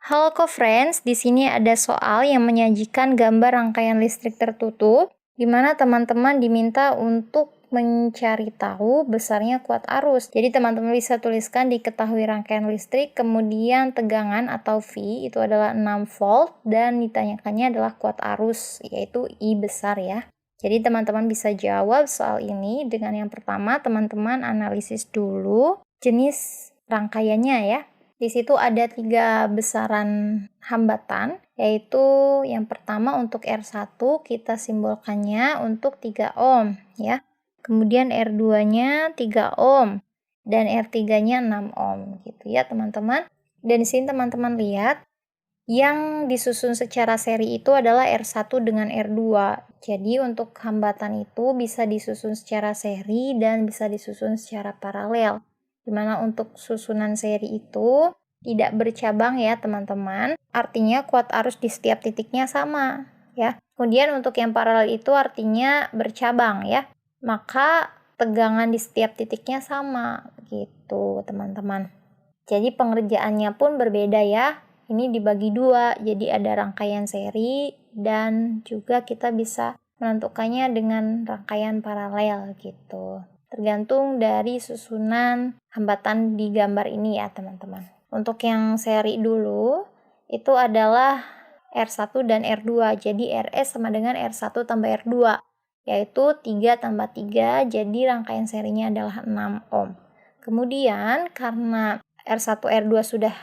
Halo co-friends, di sini ada soal yang menyajikan gambar rangkaian listrik tertutup, di mana teman-teman diminta untuk mencari tahu besarnya kuat arus. Jadi teman-teman bisa tuliskan diketahui rangkaian listrik, kemudian tegangan atau V itu adalah 6 volt, dan ditanyakannya adalah kuat arus, yaitu I besar ya. Jadi teman-teman bisa jawab soal ini dengan yang pertama teman-teman analisis dulu jenis rangkaiannya ya. Di situ ada 3 besaran hambatan, yaitu yang pertama untuk R1 kita simbolkannya untuk 3 ohm ya. Kemudian R2-nya 3 ohm dan R3-nya 6 ohm gitu ya, teman-teman. Dan di sini teman-teman lihat yang disusun secara seri itu adalah R1 dengan R2. Jadi untuk hambatan itu bisa disusun secara seri dan bisa disusun secara paralel. Dimana untuk susunan seri itu tidak bercabang ya teman-teman, artinya kuat arus di setiap titiknya sama ya. Kemudian untuk yang paralel itu artinya bercabang ya, maka tegangan di setiap titiknya sama gitu teman-teman. Jadi pengerjaannya pun berbeda ya, ini dibagi 2, jadi ada rangkaian seri dan juga kita bisa menentukannya dengan rangkaian paralel gitu. Tergantung dari susunan hambatan di gambar ini ya teman-teman. Untuk yang seri dulu itu adalah R1 dan R2. Jadi RS sama dengan R1 tambah R2 yaitu 3 tambah 3, jadi rangkaian serinya adalah 6 ohm. Kemudian karena R1 R2 sudah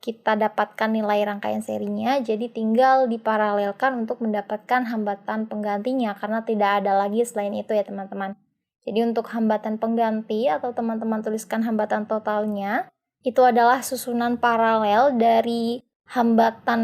kita dapatkan nilai rangkaian serinya, jadi tinggal diparalelkan untuk mendapatkan hambatan penggantinya karena tidak ada lagi selain itu ya teman-teman. Jadi untuk hambatan pengganti atau teman-teman tuliskan hambatan totalnya, itu adalah susunan paralel dari hambatan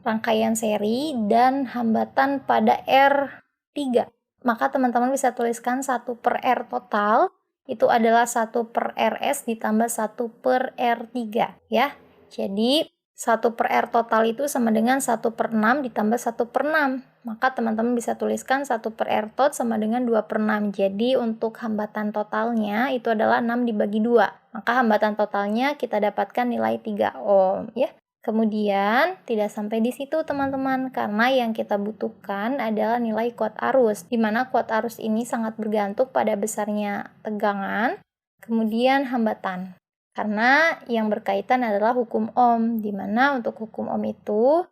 rangkaian seri dan hambatan pada R3. Maka teman-teman bisa tuliskan 1 per R total, itu adalah 1 per RS ditambah 1 per R3 ya. Jadi 1 per R total itu sama dengan 1 per 6 ditambah 1 per 6. Maka teman-teman bisa tuliskan 1 per R tot sama dengan 2 per 6. Jadi untuk hambatan totalnya itu adalah 6 dibagi 2. Maka hambatan totalnya kita dapatkan nilai 3 ohm ya. Kemudian tidak sampai di situ teman-teman, karena yang kita butuhkan adalah nilai kuat arus, di mana kuat arus ini sangat bergantung pada besarnya tegangan, kemudian hambatan. Karena yang berkaitan adalah hukum Ohm, di mana untuk hukum Ohm itu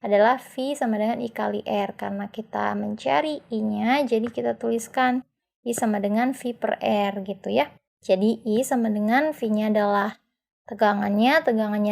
adalah V sama dengan I kali R. Karena kita mencari I-nya, jadi kita tuliskan I sama dengan V per R gitu ya. Jadi I sama dengan V-nya adalah tegangannya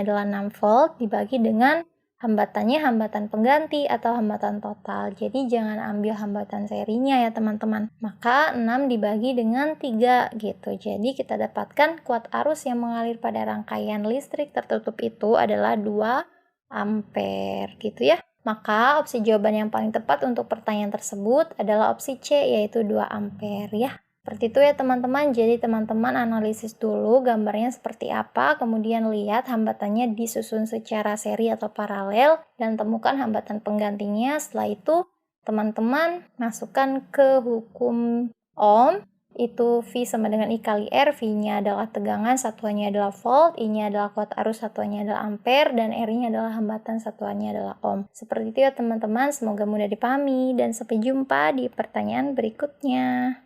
adalah 6 volt dibagi dengan hambatannya hambatan pengganti atau hambatan total. Jadi jangan ambil hambatan serinya ya teman-teman. Maka 6 dibagi dengan 3 gitu. Jadi kita dapatkan kuat arus yang mengalir pada rangkaian listrik tertutup itu adalah 2 ampere gitu ya. Maka opsi jawaban yang paling tepat untuk pertanyaan tersebut adalah opsi C, yaitu 2 ampere ya. Seperti itu ya teman-teman, jadi teman-teman analisis dulu gambarnya seperti apa, kemudian lihat hambatannya disusun secara seri atau paralel, dan temukan hambatan penggantinya. Setelah itu teman-teman masukkan ke hukum Ohm, itu V sama dengan I kali R, V-nya adalah tegangan, satuannya adalah volt, I-nya adalah kuat arus, satuannya adalah ampere, dan R-nya adalah hambatan, satuannya adalah ohm. Seperti itu ya teman-teman, semoga mudah dipahami, dan sampai jumpa di pertanyaan berikutnya.